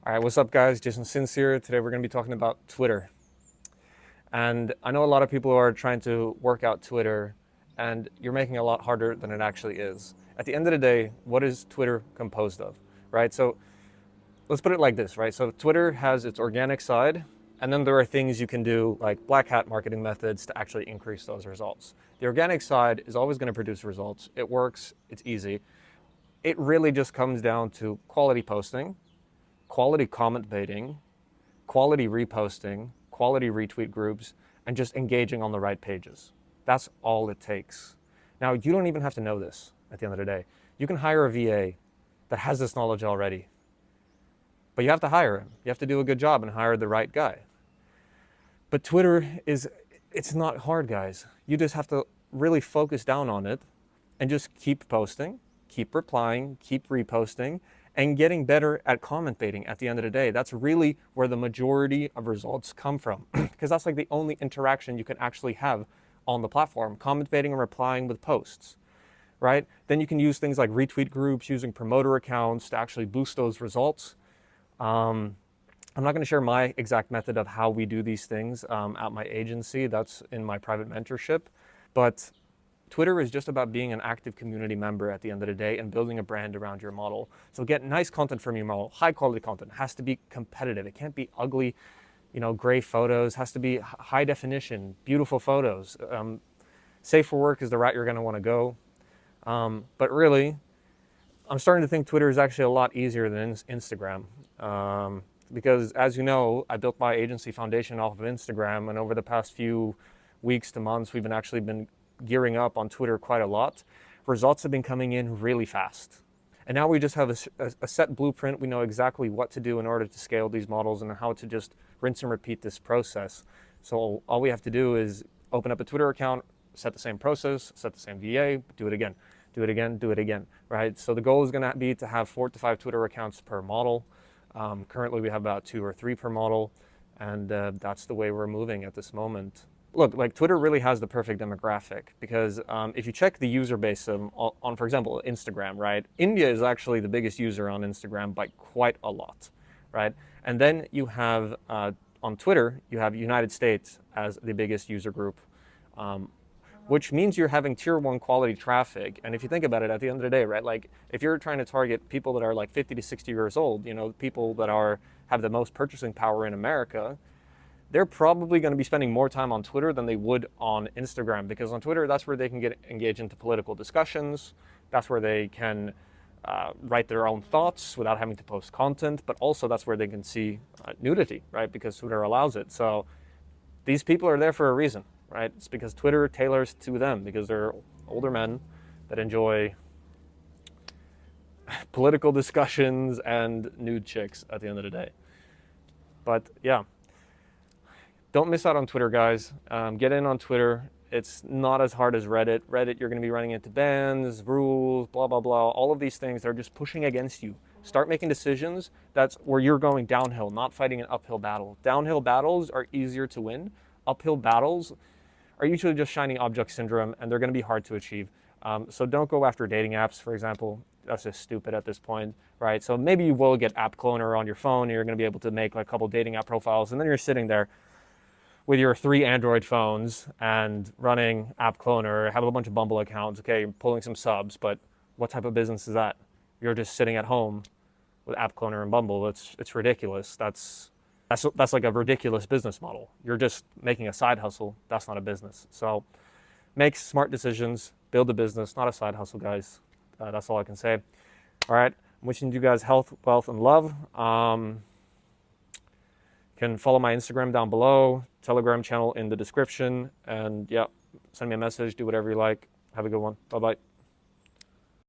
All right, what's up, guys? Jason Sins here. Today we're going to be talking about Twitter. And I know a lot of people are trying to work out Twitter, and you're making it a lot harder than it actually is. At the end of the day, what is Twitter composed of, right? So let's put it like this, right? So Twitter has its organic side, and then there are things you can do like black hat marketing methods to actually increase those results. The organic side is always going to produce results. It works, it's easy. It really just comes down to quality posting, quality comment baiting, quality reposting, quality retweet groups, and just engaging on the right pages. That's all it takes. Now, you don't even have to know this at the end of the day. You can hire a VA that has this knowledge already, but you have to hire him. You have to do a good job and hire the right guy. But Twitter it's not hard, guys. You just have to really focus down on it and just keep posting, keep replying, keep reposting, and getting better at comment baiting at the end of the day. That's really where the majority of results come from, because that's like the only interaction you can actually have on the platform, comment baiting and replying with posts, right? Then you can use things like retweet groups, using promoter accounts to actually boost those results. I'm not going to share my exact method of how we do these things at my agency. That's in my private mentorship. But Twitter is just about being an active community member at the end of the day and building a brand around your model. So get nice content from your model, high quality content. It has to be competitive. It can't be ugly, gray photos. It has to be high definition, beautiful photos. Safe for work is the route you're going to want to go. But really, I'm starting to think Twitter is actually a lot easier than Instagram. Because as you know, I built my agency foundation off of Instagram, and over the past few weeks to months, we've been gearing up on Twitter quite a lot. Results have been coming in really fast. And now we just have a set blueprint. We know exactly what to do in order to scale these models and how to just rinse and repeat this process. So all we have to do is open up a Twitter account, set the same process, set the same VA, do it again, do it again, do it again, right? So the goal is going to be to have 4 to 5 Twitter accounts per model. Currently we have about 2 or 3 per model, and that's the way we're moving at this moment. Look, like Twitter really has the perfect demographic, because if you check the user base on, for example, Instagram, right? India is actually the biggest user on Instagram by quite a lot, right? And then you have, on Twitter, you have United States as the biggest user group, which means you're having tier 1 quality traffic. And if you think about it, at the end of the day, right? Like if you're trying to target people that are like 50 to 60 years old, people that have the most purchasing power in America, they're probably going to be spending more time on Twitter than they would on Instagram, because on Twitter, that's where they can get engaged into political discussions. That's where they can write their own thoughts without having to post content, but also that's where they can see nudity, right? Because Twitter allows it. So these people are there for a reason, right? It's because Twitter tailors to them, because they're older men that enjoy political discussions and nude chicks at the end of the day. But yeah. Don't miss out on Twitter, guys. Get in on Twitter. It's not as hard as Reddit. Reddit, you're going to be running into bans, rules, blah, blah, blah. All of these things, they're just pushing against you. Start making decisions. That's where you're going downhill, not fighting an uphill battle. Downhill battles are easier to win. Uphill battles are usually just shiny object syndrome, and they're going to be hard to achieve. So don't go after dating apps, for example. That's just stupid at this point, right? So maybe you will get App Cloner on your phone, and you're going to be able to make like a couple dating app profiles, and then you're sitting there with your 3 Android phones and running App Cloner, have a bunch of Bumble accounts, okay, you're pulling some subs, but what type of business is that? You're just sitting at home with App Cloner and Bumble. It's ridiculous. That's like a ridiculous business model. You're just making a side hustle. That's not a business. So make smart decisions, build a business, not a side hustle, guys. That's all I can say. All right, I'm wishing you guys health, wealth, and love. You can follow my Instagram down below, Telegram channel in the description, and yeah, send me a message, do whatever you like. Have a good one. Bye-bye.